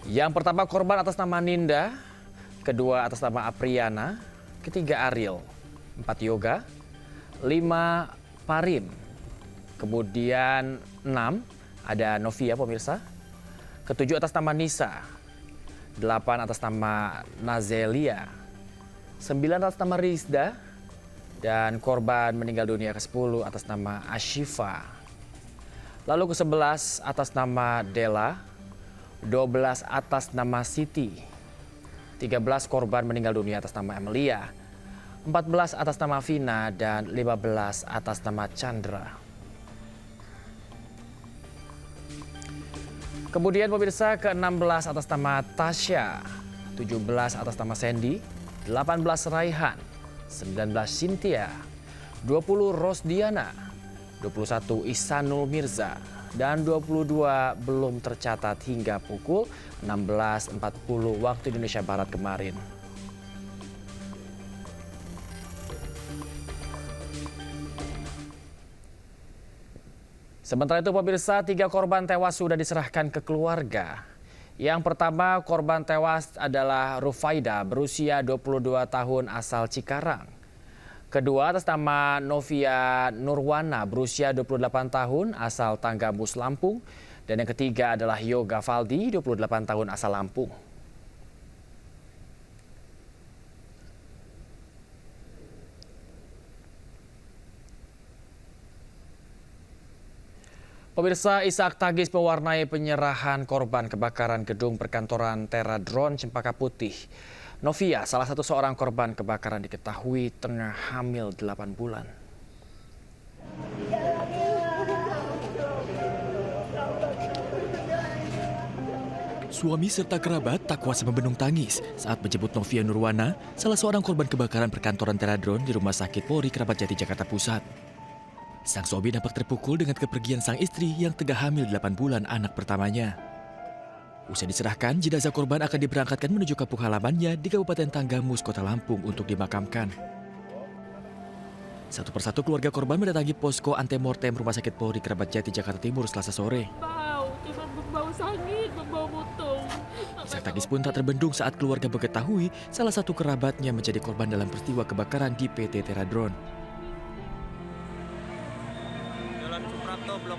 Yang pertama korban atas nama Ninda, kedua atas nama Apriana, ketiga Ariel, 4 Yoga, 5 Parim, kemudian 6 ada Novia pemirsa, ketujuh atas nama Nisa, 8 atas nama Nazelia, 9 atas nama Rizda, dan korban meninggal dunia ke-10 atas nama Ashifa. Lalu ke-11 atas nama Dela, 12 atas nama Siti, 13 korban meninggal dunia atas nama Amelia, 14 atas nama Vina, dan 15 atas nama Chandra. Kemudian pemirsa ke-16 atas nama Tasya, 17 atas nama Sandy, 18 Raihan, 19 Cynthia, 20 Rosdiana, 21 Ihsanul Mirza, dan 22 belum tercatat hingga pukul 16.40 waktu Indonesia Barat kemarin. Sementara itu pemirsa, 3 korban tewas sudah diserahkan ke keluarga. Yang pertama korban tewas adalah Rufaida berusia 22 tahun asal Cikarang. Kedua atas nama Novia Nurwana berusia 28 tahun asal Tanggamus Lampung. Dan yang ketiga adalah Yoga Valdi 28 tahun asal Lampung. Pemirsa, isak tagis mewarnai penyerahan korban kebakaran gedung perkantoran Teradron Cempaka Putih. Novia, salah satu seorang korban kebakaran, diketahui tengah hamil 8 bulan. Suami serta kerabat tak kuasa membendung tangis saat menjemput Novia Nurwana, salah seorang korban kebakaran perkantoran Teradron di Rumah Sakit Polri Kramat Jati, Jakarta Pusat. Sang suami nampak terpukul dengan kepergian sang istri yang tengah hamil 8 bulan anak pertamanya. Usai diserahkan, jenazah korban akan diberangkatkan menuju kampung halamannya di Kabupaten Tanggamus, Kota Lampung untuk dimakamkan. Satu persatu keluarga korban mendatangi posko antemortem Rumah Sakit Polri Kramat Jati, Jakarta Timur Selasa sore. Bau sakit, bau mutung. Isak tangis pun tak terbendung saat keluarga mengetahui salah satu kerabatnya menjadi korban dalam peristiwa kebakaran di PT Teradron.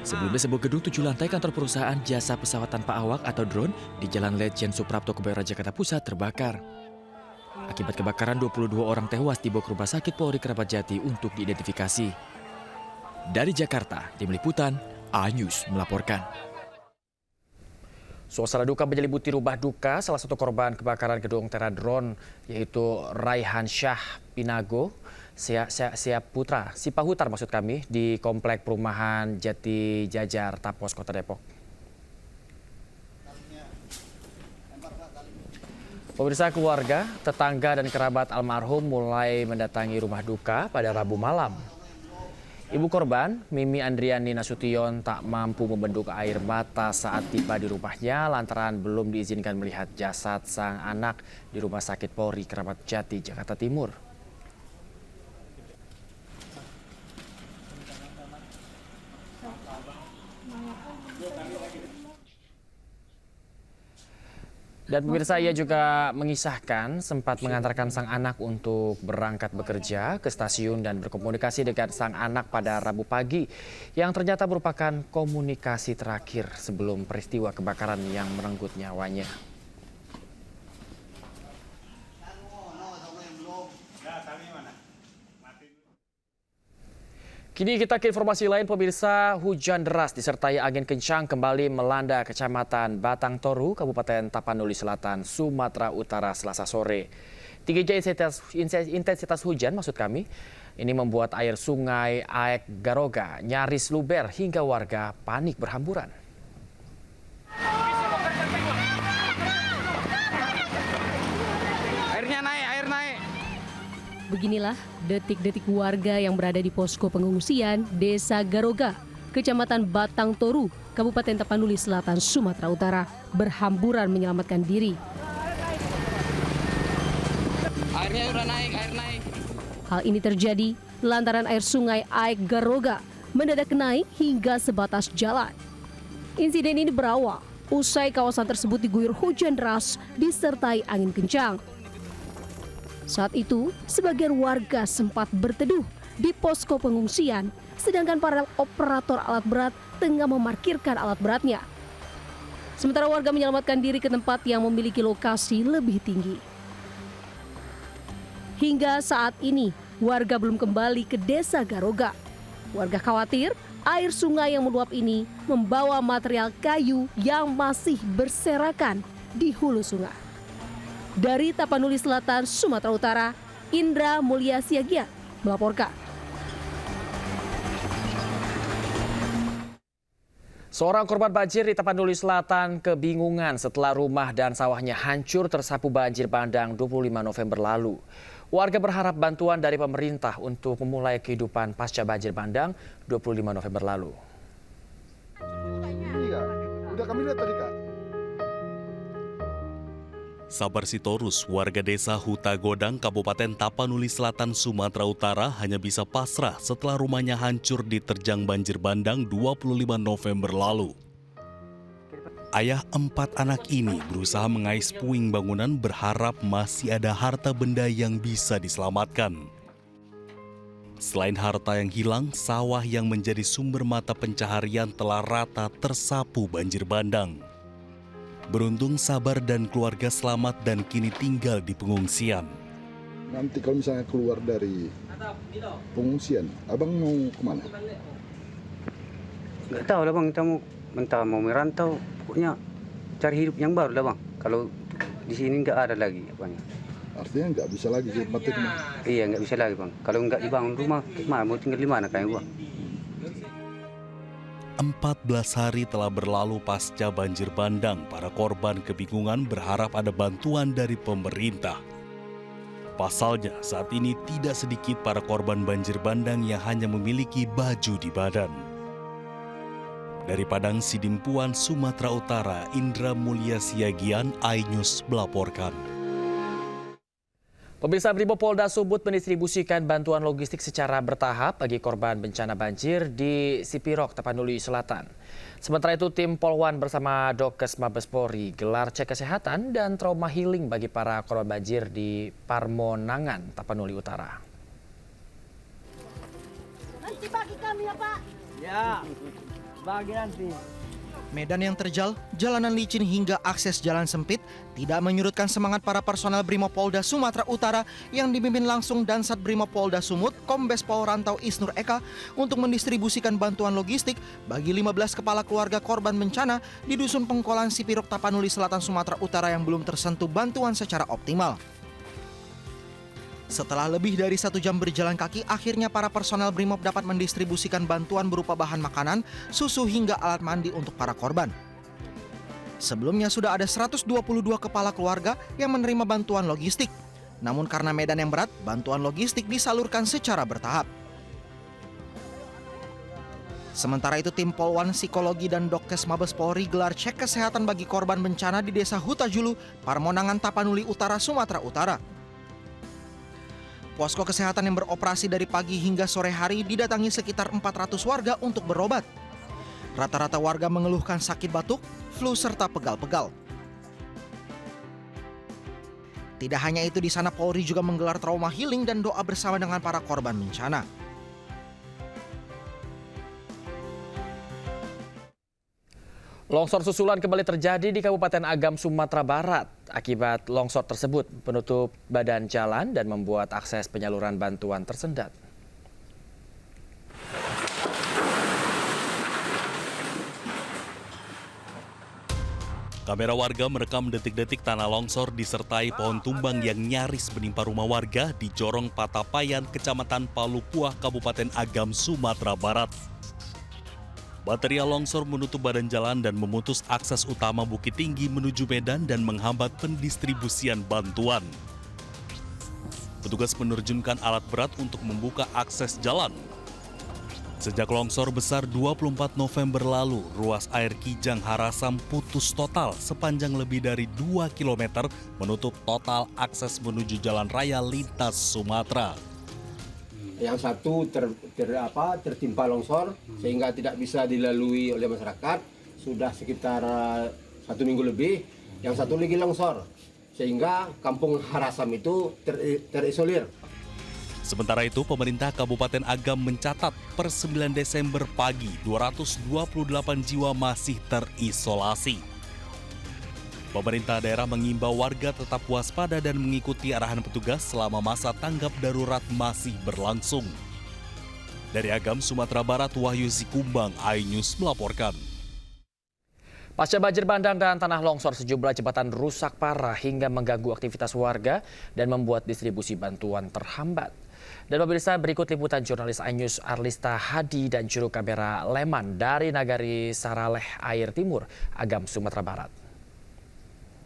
Sebelumnya sebuah gedung 7 lantai kantor perusahaan jasa pesawat tanpa awak atau drone di Jalan Letjen Suprapto, Kebayoran, Jakarta Pusat terbakar. Akibat kebakaran 22 orang tewas dibawa ke Rumah Sakit Polri Kramat Jati untuk diidentifikasi. Dari Jakarta, Tim Liputan, A-News melaporkan. Suasana duka menyelimuti rumah duka salah satu korban kebakaran gedung Teradron, yaitu Raihan Syah Pinago Sipahutar maksud kami, di Komplek Perumahan Jati Jajar, Tapos, Kota Depok. Pemirsa, keluarga, tetangga dan kerabat almarhum mulai mendatangi rumah duka pada Rabu malam. Ibu korban, Mimi Andriani Nasution, tak mampu membendung air mata saat tiba di rumahnya lantaran belum diizinkan melihat jasad sang anak di Rumah Sakit Polri Kramat Jati, Jakarta Timur. Dan pemirsa, ia juga mengisahkan sempat mengantarkan sang anak untuk berangkat bekerja ke stasiun dan berkomunikasi dengan sang anak pada Rabu pagi yang ternyata merupakan komunikasi terakhir sebelum peristiwa kebakaran yang merenggut nyawanya. Kini kita ke informasi lain pemirsa, hujan deras disertai angin kencang kembali melanda Kecamatan Batang Toru, Kabupaten Tapanuli Selatan, Sumatera Utara Selasa sore. Tingginya intensitas hujan maksud kami, ini membuat air sungai Aek Garoga nyaris luber hingga warga panik berhamburan. Air naik. Beginilah detik-detik warga yang berada di posko pengungsian Desa Garoga, Kecamatan Batang Toru, Kabupaten Tapanuli Selatan, Sumatera Utara, berhamburan menyelamatkan diri. Airnya udah naik, air naik. Hal ini terjadi lantaran air sungai Aek Garoga mendadak naik hingga sebatas jalan. Insiden ini berawal usai kawasan tersebut diguyur hujan deras disertai angin kencang. Saat itu, sebagian warga sempat berteduh di posko pengungsian, sedangkan para operator alat berat tengah memarkirkan alat beratnya. Sementara warga menyelamatkan diri ke tempat yang memiliki lokasi lebih tinggi. Hingga saat ini, warga belum kembali ke Desa Garoga. Warga khawatir air sungai yang meluap ini membawa material kayu yang masih berserakan di hulu sungai. Dari Tapanuli Selatan, Sumatera Utara, Indra Mulia Siagian melaporkan. Seorang korban banjir di Tapanuli Selatan kebingungan setelah rumah dan sawahnya hancur tersapu banjir bandang 25 November lalu. Warga berharap bantuan dari pemerintah untuk memulai kehidupan pasca banjir bandang 25 November lalu. Iya, udah kami lihat tadi, Kak. Sabar Sitorus, warga desa Huta Godang, Kabupaten Tapanuli Selatan, Sumatera Utara hanya bisa pasrah setelah rumahnya hancur diterjang banjir bandang 25 November lalu. Ayah 4 anak ini berusaha mengais puing bangunan berharap masih ada harta benda yang bisa diselamatkan. Selain harta yang hilang, sawah yang menjadi sumber mata pencaharian telah rata tersapu banjir bandang. Beruntung Sabar dan keluarga selamat dan kini tinggal di pengungsian. Nanti kalau misalnya keluar dari pengungsian, abang mau kemana? Nggak tahu lah bang, kita mau entah mau merantau, pokoknya cari hidup yang baru lah bang. Kalau di sini nggak ada lagi apanya. Artinya nggak bisa lagi ke tempat itu. Iya nggak bisa lagi bang. Kalau nggak dibangun rumah, mana mau tinggal di mana kayak bang? 14 hari telah berlalu pasca banjir bandang, para korban kebingungan berharap ada bantuan dari pemerintah. Pasalnya, saat ini tidak sedikit para korban banjir bandang yang hanya memiliki baju di badan. Dari Padang Sidimpuan, Sumatera Utara, Indra Mulia Siagian, iNews melaporkan. Pemirsa, Brimopolda Sumut mendistribusikan bantuan logistik secara bertahap bagi korban bencana banjir di Sipirok, Tapanuli Selatan. Sementara itu, tim Polwan bersama Dokes Mabes Polri gelar cek kesehatan dan trauma healing bagi para korban banjir di Parmonangan, Tapanuli Utara. Nanti bagi kami ya Pak. Ya, bagi nanti. Medan yang terjal, jalanan licin hingga akses jalan sempit tidak menyurutkan semangat para personel Brimopolda Sumatera Utara yang dipimpin langsung Dansat Brimopolda Sumut, Kombes Pol Rantau Isnur Eka untuk mendistribusikan bantuan logistik bagi 15 kepala keluarga korban bencana di Dusun Pengkolan Sipirok, Tapanuli Selatan, Sumatera Utara yang belum tersentuh bantuan secara optimal. Setelah lebih dari 1 jam berjalan kaki, akhirnya para personel Brimob dapat mendistribusikan bantuan berupa bahan makanan, susu hingga alat mandi untuk para korban. Sebelumnya sudah ada 122 kepala keluarga yang menerima bantuan logistik. Namun karena medan yang berat, bantuan logistik disalurkan secara bertahap. Sementara itu, tim Polwan, Psikologi, dan Dokes Mabes Polri gelar cek kesehatan bagi korban bencana di Desa Hutajulu, Parmonangan, Tapanuli Utara, Sumatera Utara. Posko kesehatan yang beroperasi dari pagi hingga sore hari didatangi sekitar 400 warga untuk berobat. Rata-rata warga mengeluhkan sakit batuk, flu, serta pegal-pegal. Tidak hanya itu, di sana Polri juga menggelar trauma healing dan doa bersama dengan para korban bencana. Longsor susulan kembali terjadi di Kabupaten Agam, Sumatera Barat. Akibat longsor tersebut menutup badan jalan dan membuat akses penyaluran bantuan tersendat. Kamera warga merekam detik-detik tanah longsor disertai pohon tumbang yang nyaris menimpa rumah warga di Jorong Patapayan, Kecamatan Palupuah, Kabupaten Agam, Sumatera Barat. Material longsor menutup badan jalan dan memutus akses utama Bukit Tinggi menuju Medan dan menghambat pendistribusian bantuan. Petugas menerjunkan alat berat untuk membuka akses jalan. Sejak longsor besar 24 November lalu, ruas air Kijang Harasam putus total sepanjang lebih dari 2 km menutup total akses menuju jalan raya lintas Sumatera. Yang satu tertimpa longsor sehingga tidak bisa dilalui oleh masyarakat. Sudah sekitar 1 minggu lebih, yang satu lagi longsor. Sehingga kampung Harasam itu terisolir. Sementara itu, pemerintah Kabupaten Agam mencatat per 9 Desember pagi 228 jiwa masih terisolasi. Pemerintah daerah mengimbau warga tetap waspada dan mengikuti arahan petugas selama masa tanggap darurat masih berlangsung. Dari Agam, Sumatera Barat, Wahyu Zikumbang, iNews melaporkan. Pasca banjir bandang dan tanah longsor, sejumlah jembatan rusak parah hingga mengganggu aktivitas warga dan membuat distribusi bantuan terhambat. Dan pemirsa, berikut liputan jurnalis iNews Arlista Hadi dan juru kamera Leman dari Nagari Saraleh Air Timur, Agam, Sumatera Barat.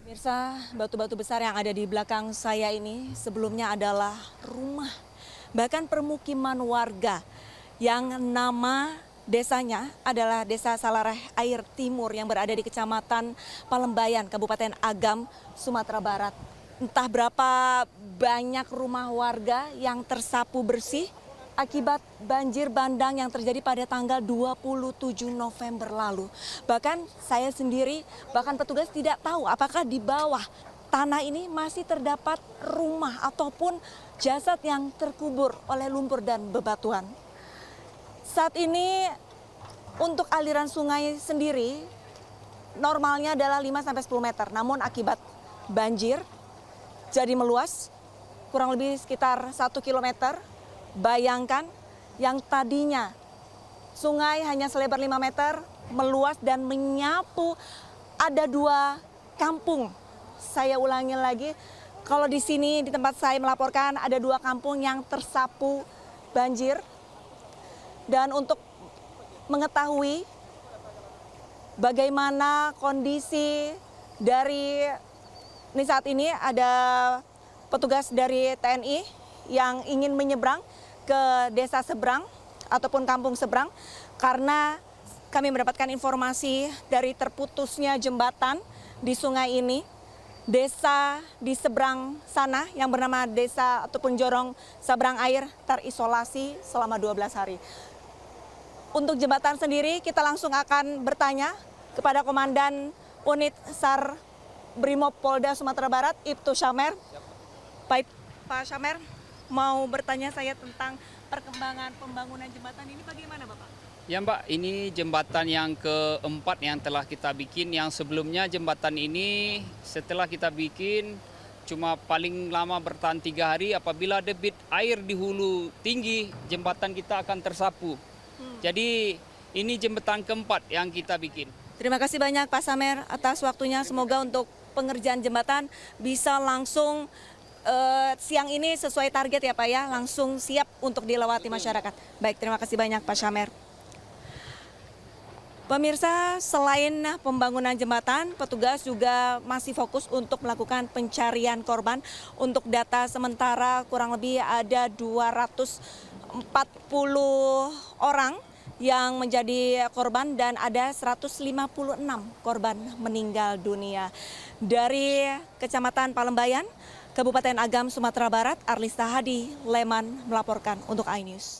Pemirsa, batu-batu besar yang ada di belakang saya ini sebelumnya adalah rumah, bahkan permukiman warga yang nama desanya adalah Desa Saraleh Air Timur yang berada di Kecamatan Palembayan, Kabupaten Agam, Sumatera Barat. Entah berapa banyak rumah warga yang tersapu bersih akibat banjir bandang yang terjadi pada tanggal 27 November lalu. Bahkan saya sendiri, bahkan petugas tidak tahu apakah di bawah tanah ini masih terdapat rumah ataupun jasad yang terkubur oleh lumpur dan bebatuan. Saat ini untuk aliran sungai sendiri normalnya adalah 5-10 meter. Namun akibat banjir jadi meluas kurang lebih sekitar 1 kilometer. Bayangkan yang tadinya sungai hanya selebar 5 meter meluas dan menyapu ada 2 kampung. Saya ulangi lagi, kalau di sini di tempat saya melaporkan ada 2 kampung yang tersapu banjir. Dan untuk mengetahui bagaimana kondisi dari ini saat ini ada petugas dari TNI yang ingin menyeberang ke desa seberang ataupun kampung seberang karena kami mendapatkan informasi dari terputusnya jembatan di sungai ini. Desa di seberang sana yang bernama desa ataupun Jorong Sabrang Air terisolasi selama 12 hari. Untuk jembatan sendiri kita langsung akan bertanya kepada Komandan Unit SAR Brimob Polda Sumatera Barat, Ibtu Syamer. Baik, Pak Syamer, mau bertanya saya tentang perkembangan pembangunan jembatan ini bagaimana Bapak? Ya Mbak, ini jembatan yang keempat yang telah kita bikin. Yang sebelumnya jembatan ini setelah kita bikin cuma paling lama bertahan 3 hari. Apabila debit air di hulu tinggi, jembatan kita akan tersapu. Jadi ini jembatan keempat yang kita bikin. Terima kasih banyak Pak Samer atas waktunya. Semoga untuk pengerjaan jembatan bisa langsung siang ini sesuai target ya Pak ya, langsung siap untuk dilewati masyarakat. Baik, terima kasih banyak Pak Syamer. Pemirsa, selain pembangunan jembatan, petugas juga masih fokus untuk melakukan pencarian korban. Untuk data sementara kurang lebih ada 240 orang yang menjadi korban dan ada 156 korban meninggal dunia. Dari Kecamatan Palembayan, Kabupaten Agam, Sumatera Barat, Arlista Hadi, Leman melaporkan untuk iNews.